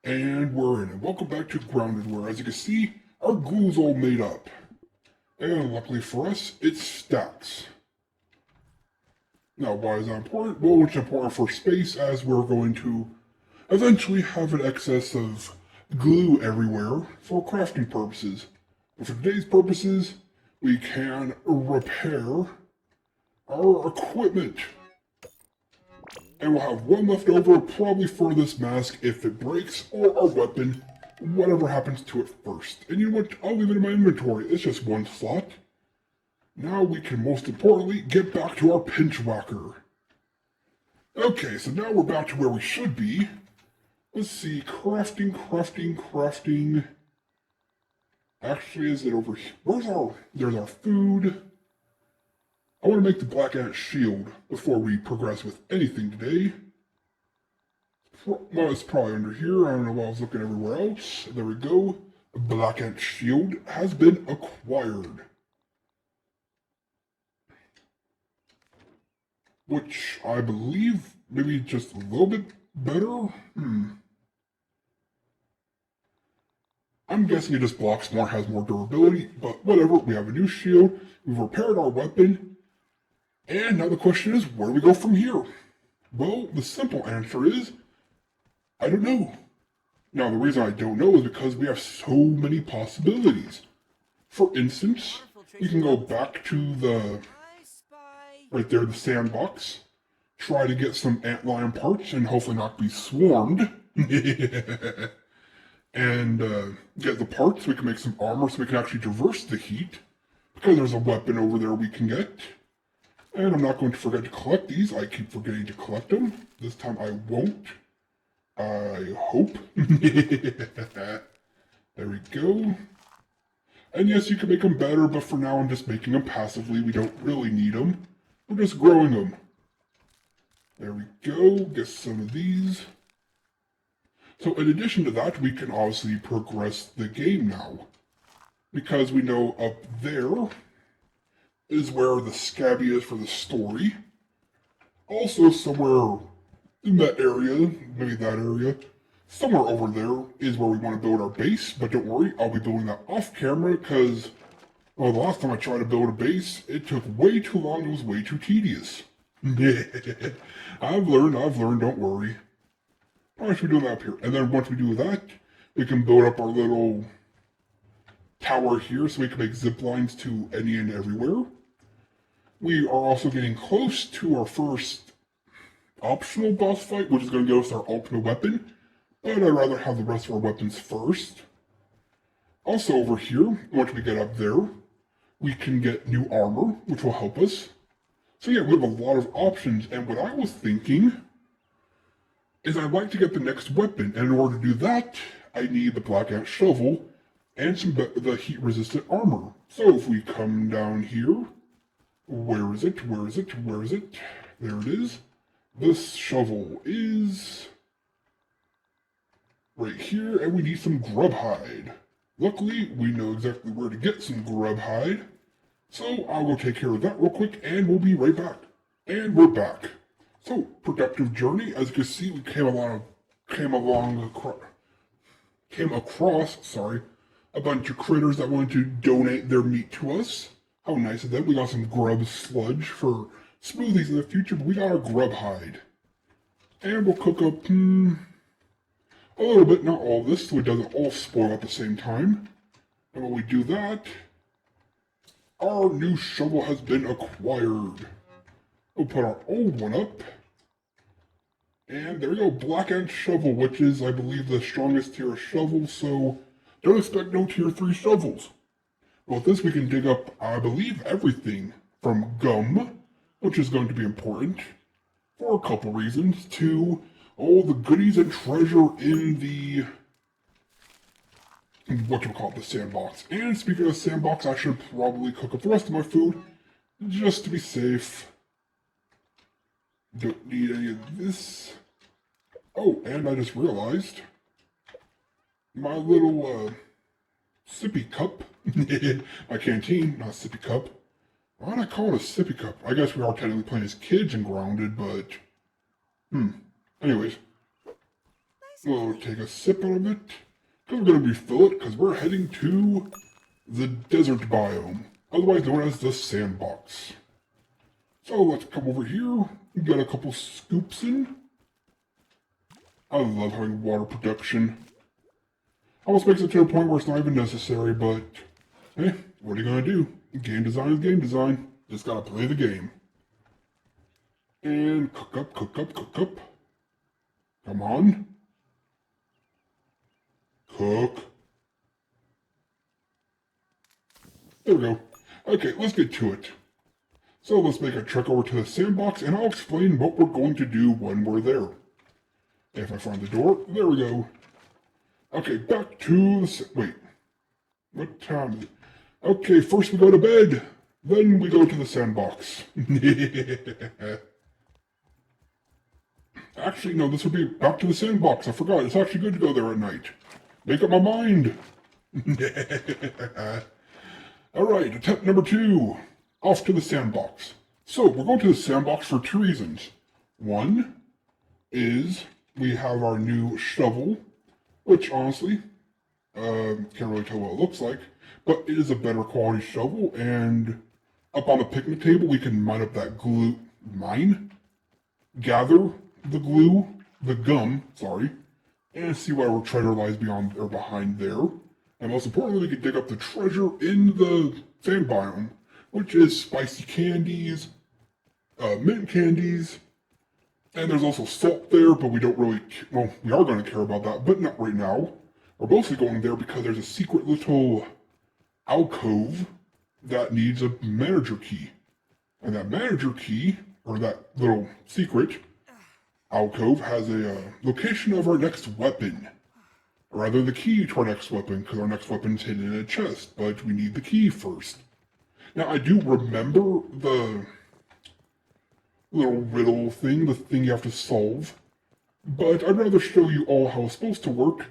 And we're in, and welcome back to Grounded, where as you can see, our glue's all made up. And luckily for us, it stacks. Now, why is that important? Well, it's important for space, as we're going to eventually have an excess of glue everywhere for crafting purposes. But for today's purposes, we can repair our equipment. And we'll have one left over, probably for this mask if it breaks, or our weapon, whatever happens to it first. And you know what? I'll leave it in my inventory. It's just one slot. Now we can most importantly get back to our pinch whacker. Okay, so now we're back to where we should be. Let's see, crafting. Actually, is it over here? There's our food. I want to make the black ant shield before we progress with anything today. Well, it's probably under here. I don't know why I was looking everywhere else. There we go. The black ant shield has been acquired. Which I believe maybe just a little bit better. I'm guessing it just blocks more, has more durability, but whatever. We have a new shield. We've repaired our weapon. And now the question is, where do we go from here? Well, the simple answer is, I don't know. Now, the reason I don't know is because we have so many possibilities. For instance, we can go back to right there, the sandbox, try to get some antlion parts and hopefully not be swarmed. And get the parts so we can make some armor so we can actually traverse the heat. Because there's a weapon over there we can get. And I'm not going to forget to collect these. I keep forgetting to collect them. This time I won't. I hope. There we go. And yes, you can make them better, but for now I'm just making them passively. We don't really need them. We're just growing them. There we go. Get some of these. So in addition to that, we can obviously progress the game now. Because we know up there is where the scabby is for the story. Also, somewhere in that area, maybe that area, somewhere over there is where we want to build our base. But don't worry, I'll be building that off camera because, well, the last time I tried to build a base, it took way too long. It was way too tedious. I've learned, don't worry. I should be doing that up here. And then once we do that, we can build up our little tower here so we can make zip lines to any and everywhere. We are also getting close to our first optional boss fight, which is going to give us our ultimate weapon, but I'd rather have the rest of our weapons first. Also over here, once we get up there, we can get new armor, which will help us. So yeah, we have a lot of options, and what I was thinking is I'd like to get the next weapon, and in order to do that, I need the black ant shovel and the heat-resistant armor. So if we come down here, where is it? There it is. This shovel is right here, and we need some grub hide. Luckily, we know exactly where to get some grub hide. So I'll go take care of that real quick, and we'll be right back. And we're back. So, productive journey. As you can see, we came across a bunch of critters that wanted to donate their meat to us. How nice of them. We got some grub sludge for smoothies in the future, but we got our grub hide. And we'll cook up, a little bit, not all this, so it doesn't all spoil at the same time. And when we do that, our new shovel has been acquired. We'll put our old one up. And there we go, black ant shovel, which is, I believe, the strongest tier of shovels, so don't expect no tier 3 shovels. Well, with this we can dig up, I believe, everything from gum, which is going to be important for a couple reasons, to all the goodies and treasure in the, the sandbox. And speaking of sandbox, I should probably cook up the rest of my food, just to be safe. Don't need any of this. Oh, and I just realized my little sippy cup, my canteen, not sippy cup. Why did I call it a sippy cup? I guess we are technically playing as kids and grounded, but anyways, We'll take a sip out of it, because we're going to refill it, because we're heading to the desert biome, otherwise known as the Sandbox. So let's come over here, get a couple scoops in. I love having water production. Almost makes it to a point where it's not even necessary, but hey, what are you going to do? Game design is game design. Just got to play the game. And cook up, cook up, cook up. Come on. Cook. There we go. Okay, let's get to it. So let's make a trek over to the Sandbox, and I'll explain what we're going to do when we're there. If I find the door, there we go. Okay, back to the... Wait. What time is it? Okay, first we go to bed. Then we go to the Sandbox. Actually, no, this would be back to the Sandbox. I forgot. It's actually good to go there at night. Make up my mind. Alright, attempt number 2. Off to the Sandbox. So, we're going to the Sandbox for 2 reasons. One is we have our new shovel, which honestly, can't really tell what it looks like, but it is a better quality shovel, and up on the picnic table we can mine up that glue, gather the glue, the gum, and see what our treasure lies beyond or behind there. And most importantly, we can dig up the treasure in the sand biome, which is spicy candies, mint candies, and there's also salt there, but we don't really, well, we are going to care about that, but not right now. We're mostly going there because there's a secret little alcove that needs a manager key. And that manager key, or that little secret alcove, has a location of our next weapon. Or rather, the key to our next weapon, because our next weapon is hidden in a chest, but we need the key first. Now, I do remember the little riddle thing, the thing you have to solve, but I'd rather show you all how it's supposed to work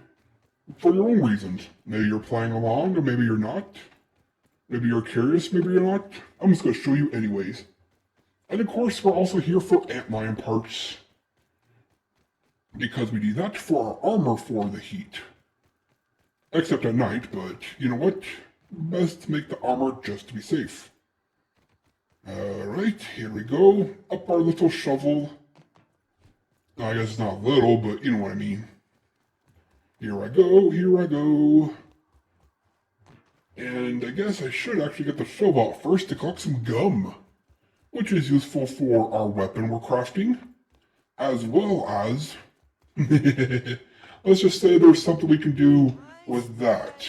for your own reasons. Maybe you're playing along, or maybe you're not. Maybe you're curious, maybe you're not. I'm just going to show you anyways. And of course, we're also here for antlion parts, because we need that for our armor for the heat. Except at night, but you know what? Best make the armor just to be safe. Alright, here we go. Up our little shovel. I guess it's not little, but you know what I mean. Here I go, here I go. And I guess I should actually get the shovel out first to collect some gum, which is useful for our weapon we're crafting, as well as... let's just say there's something we can do with that.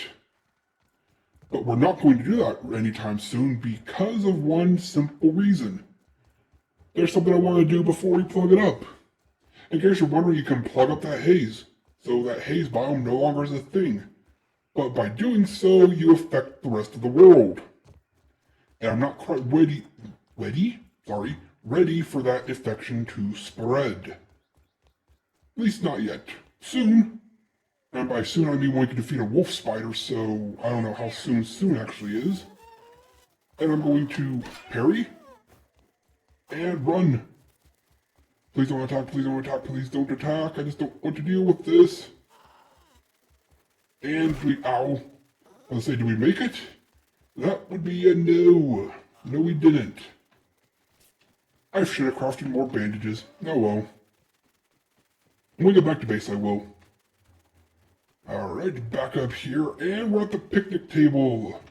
But we're not going to do that anytime soon because of one simple reason. There's something I want to do before we plug it up. In case you're wondering, you can plug up that haze, so that haze biome no longer is a thing. But by doing so, you affect the rest of the world. And I'm not quite ready for that infection to spread. At least not yet. Soon. And by soon I mean when we can defeat a wolf spider, so I don't know how soon actually is. And I'm going to parry. And run. Please don't attack, please don't attack, please don't attack. I just don't want to deal with this. And ow. I was say, did we make it? That would be a no. No, we didn't. I should have crafted more bandages. Oh well. When we get back to base, I will. Alright, back up here, and we're at the picnic table.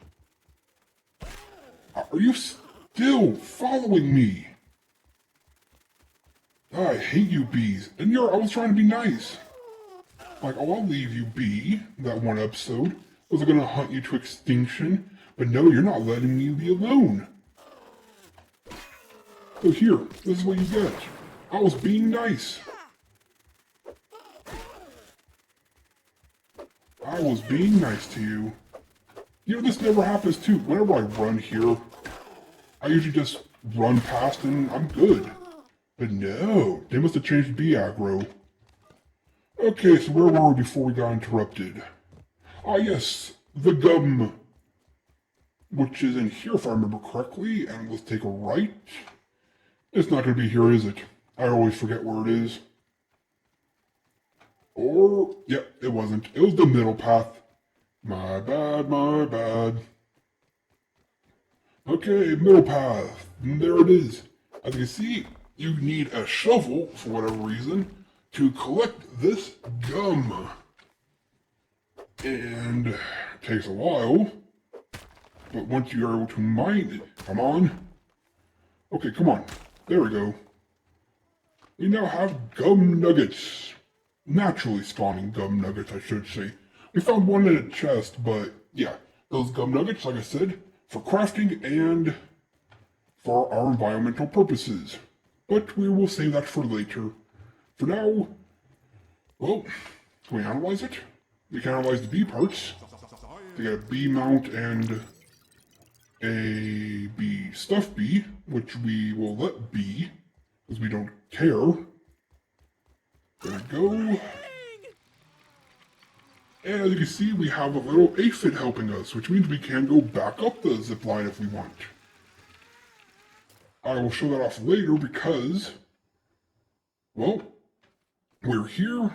Are you still following me? I hate you bees, and I was trying to be nice. Like, oh, I'll leave you be, that one episode. Was I gonna hunt you to extinction? But no, you're not letting me be alone. So here, this is what you get. I was being nice. I was being nice to you. You know, this never happens too. Whenever I run here, I usually just run past and I'm good. But no, they must have changed bee aggro. Okay, so where were we before we got interrupted? Ah yes, the gum. Which is in here if I remember correctly, and let's take a right. It's not going to be here, is it? I always forget where it is. Or, yep, it wasn't. It was the middle path. My bad, my bad. Okay, middle path. And there it is. As you can see, you need a shovel, for whatever reason, to collect this gum. And it takes a while. But once you are able to mine it, come on. Okay, come on. There we go. We now have gum nuggets. Naturally spawning gum nuggets, I should say. We found one in a chest, but yeah, those gum nuggets, like I said, for crafting and for our environmental purposes. But we will save that for later. For now, well, can we analyze it? We can analyze the B parts. We got a B mount and a B stuff B, which we will let be, because we don't care. There we go. And as you can see, we have a little aphid helping us, which means we can go back up the zip line if we want. I will show that off later because, well, we're here.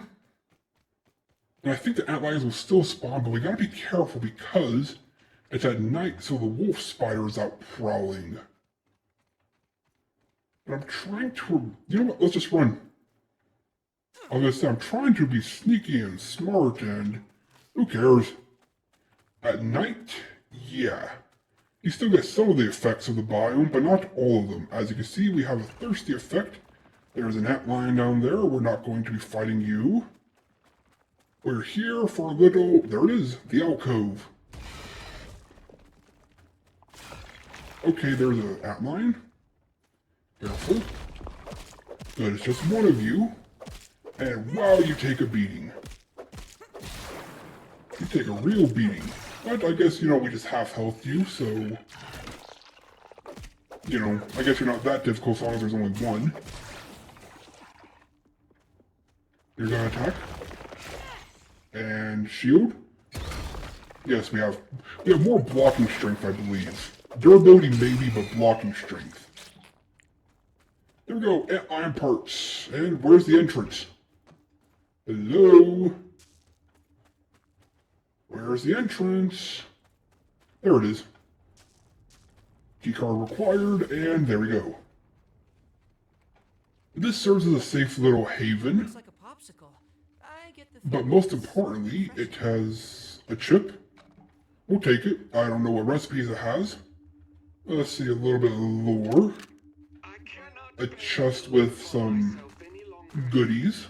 And I think the antlions will still spawn, but we gotta be careful because it's at night, so the wolf spider is out prowling. But I'm trying to, you know what, let's just run. I was gonna say, I'm trying to be sneaky and smart and who cares? At night, yeah. You still get some of the effects of the biome, but not all of them. As you can see, we have a thirsty effect. There's an antlion down there. We're not going to be fighting you. We're here for a little, there it is, the alcove. Okay, there's an antlion. Careful. Good, it's just one of you. And wow, you take a beating. You take a real beating. But I guess, we just half-health you, so... I guess you're not that difficult as long as there's only one. You're gonna attack. And shield. Yes, we have more blocking strength, I believe. Durability maybe, but blocking strength. There we go, iron parts. And where's the entrance? Hello? Where's the entrance? There it is. Keycard required, and there we go. This serves as a safe little haven. Looks like a popsicle. But most importantly, it has a chip. We'll take it. I don't know what recipes it has. Let's see a little bit of lore. A chest with some goodies.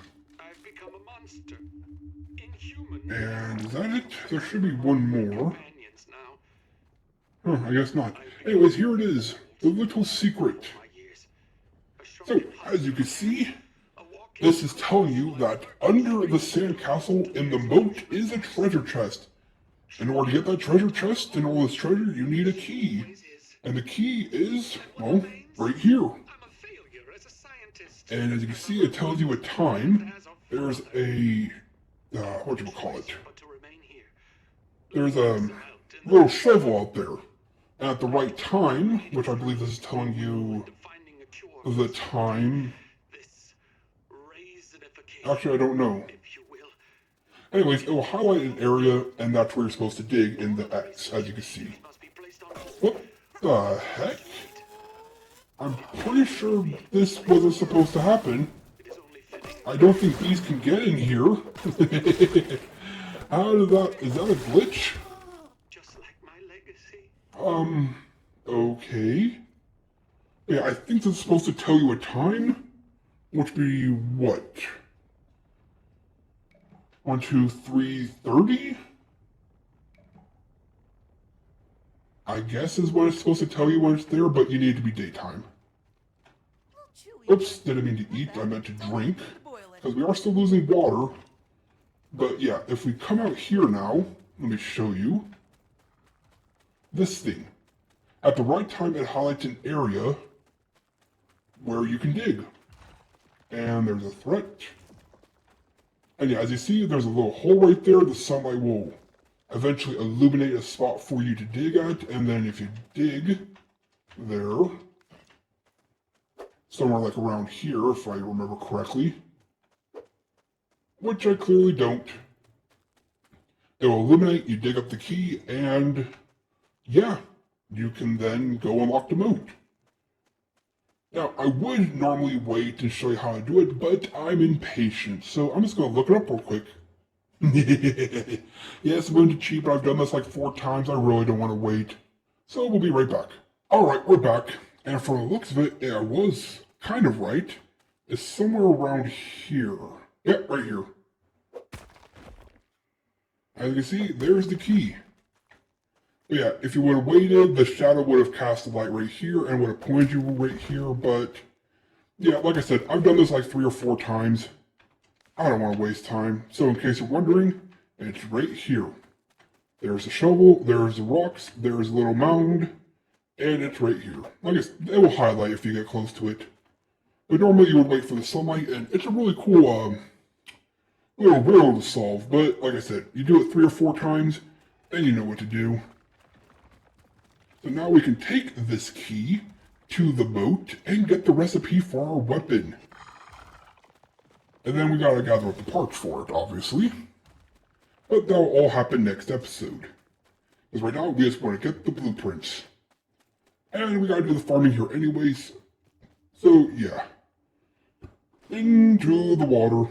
And is that it? There should be one more. Huh, I guess not. Anyways, here it is. The little secret. So, as you can see, this is telling you that under the sandcastle in the moat is a treasure chest. In order to get that treasure chest and all this treasure, you need a key. And the key is, well, right here. And as you can see, it tells you a time. There's a, what do you call it? There's a little shovel out there. And at the right time, which I believe this is telling you the time. Actually, I don't know. Anyways, it will highlight an area, and that's where you're supposed to dig in the X, as you can see. What the heck? I'm pretty sure this wasn't supposed to happen. I don't think these can get in here. How did that... Is that a glitch? Okay. Yeah, I think this is supposed to tell you a time, which would be what? 1, 2, 3, 30? I guess is what it's supposed to tell you when it's there, but you need it to be daytime. Oops, didn't mean to eat, I meant to drink, because we are still losing water. But yeah, if we come out here now, let me show you. This thing. At the right time, it highlights an area where you can dig. And there's a threat. And yeah, as you see, there's a little hole right there. The sunlight will eventually illuminate a spot for you to dig at. And then if you dig there, somewhere like around here, if I remember correctly, which I clearly don't. It will eliminate, you dig up the key, and yeah, you can then go unlock the moat. Now, I would normally wait and show you how to do it, but I'm impatient, so I'm just going to look it up real quick. Yes, I'm going to cheat, but I've done this like 4 times. I really don't want to wait. So we'll be right back. Alright, we're back. And from the looks of it, I was kind of right. It's somewhere around here. Yep, right here. As you can see, there's the key. But yeah, if you would have waited, the shadow would have cast the light right here and would have pointed you right here, but yeah, like I said, I've done this like 3 or 4 times. I don't want to waste time. So in case you're wondering, it's right here. There's a shovel, there's the rocks, there's a little mound, and it's right here. Like I said, it will highlight if you get close to it. But normally you would wait for the sunlight, and it's a really cool little riddle to solve. But like I said, you do it 3 or 4 times, and you know what to do. So now we can take this key to the boat and get the recipe for our weapon. And then we gotta gather up the parts for it, obviously. But that'll all happen next episode. Because right now we just want to get the blueprints. And we gotta do the farming here anyways. So yeah. Into the water.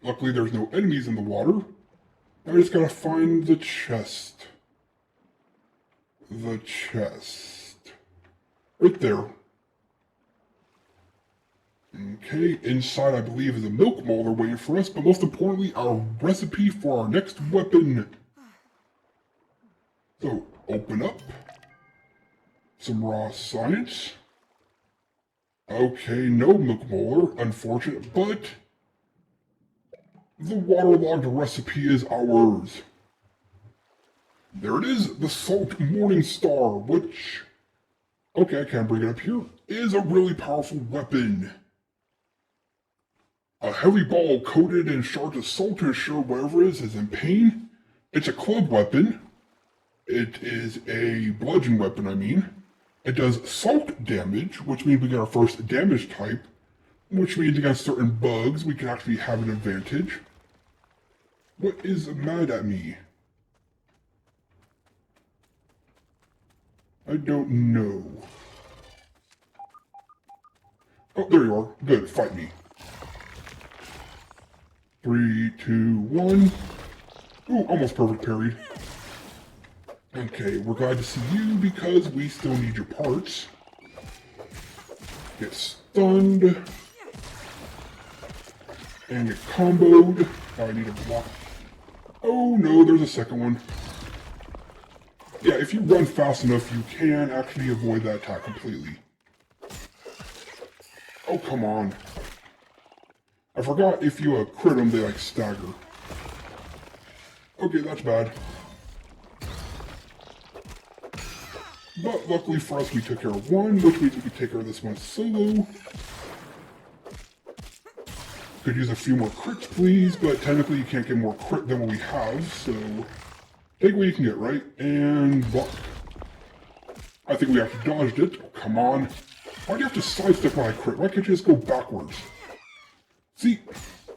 Luckily there's no enemies in the water. I just gotta find the chest. The chest. Right there. Okay, inside I believe is a milk molder waiting for us, but most importantly, our recipe for our next weapon. So, open up. Some raw science. Okay, no milk molder, unfortunate, but the waterlogged recipe is ours. There it is, the Salt Morning Star, which, okay, I can't bring it up here, is a really powerful weapon. A heavy ball coated in shards of salt to ensure whatever it is in pain. It's a club weapon. It is a bludgeon weapon, I mean. It does salt damage, which means we get our first damage type, which means against certain bugs we can actually have an advantage. What is mad at me? I don't know. Oh, there you are. Good, fight me. 3, 2, 1. Ooh, almost perfect parried. Okay, we're glad to see you because we still need your parts. Get stunned. And get comboed. Oh, I need a block. Oh no, there's a second one. Yeah, if you run fast enough, you can actually avoid that attack completely. Oh, come on. I forgot if you crit them, they like stagger. Okay, that's bad. But luckily for us, we took care of one, which means we could take care of this one solo. Could use a few more crits, please, but technically you can't get more crit than what we have, so take what you can get, right? And block. I think we actually dodged it. Oh, come on. Why do you have to sidestep when I crit? Why can't you just go backwards? See?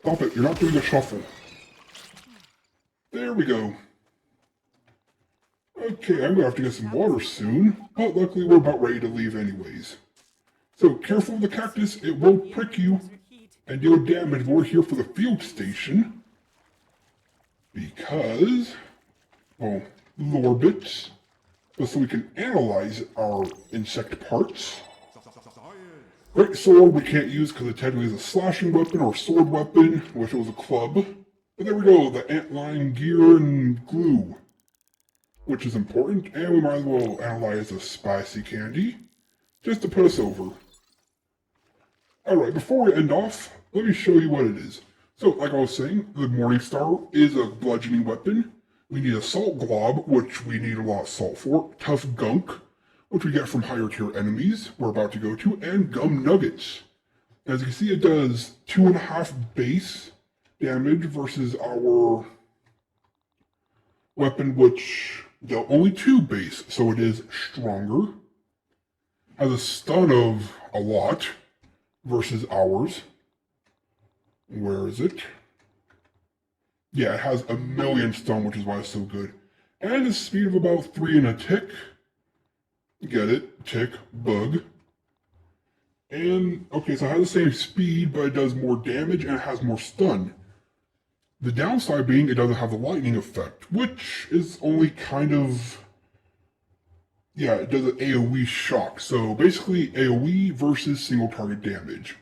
Stop it. You're not doing a shuffle. There we go. Okay, I'm gonna have to get some water soon, but luckily we're about ready to leave anyways. So careful of the cactus, it will prick you and deal damage. We're here for the field station because, well, lore bits, so we can analyze our insect parts. Great sword we can't use because it technically is a slashing weapon or sword weapon, which was a club. But there we go, the antlion gear and glue, which is important, and we might as well analyze the spicy candy, just to put us over. Alright, before we end off, let me show you what it is. So, like I was saying, the Morning Star is a bludgeoning weapon. We need a salt glob, which we need a lot of salt for, tough gunk, which we get from higher tier enemies we're about to go to, and gum nuggets. As you can see, it does 2.5 base damage versus our weapon, which dealt only 2 base, so it is stronger. Has a stun of a lot versus ours. Where is it? Yeah, it has 1,000,000 stun, which is why it's so good. And a speed of about 3 and a tick. Get it? Tick, bug. And, okay, so it has the same speed, but it does more damage and it has more stun. The downside being it doesn't have the lightning effect, which is only kind of... Yeah, it does an AoE shock. So basically AoE versus single target damage.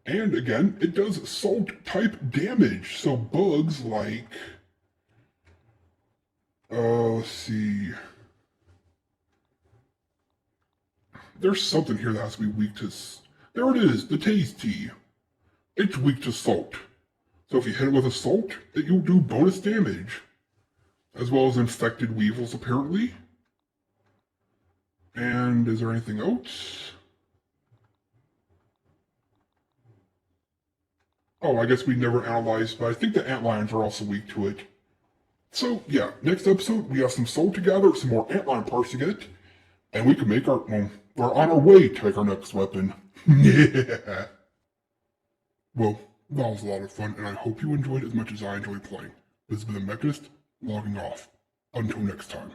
And again, it does salt type damage. So bugs like... let's see... There's something here that has to be weak to... There it is, the Tasty. It's weak to salt. So if you hit it with a salt, you'll do bonus damage. As well as infected weevils, apparently. And is there anything else? Oh, I guess we never analyzed, but I think the antlions are also weak to it. So, yeah, next episode, we have some salt to gather, some more antlion parts to get, and we can make our... Well, we're on our way to make our next weapon. Yeah. Well, that was a lot of fun, and I hope you enjoyed it as much as I enjoyed playing. This has been TheMechanist, logging off. Until next time.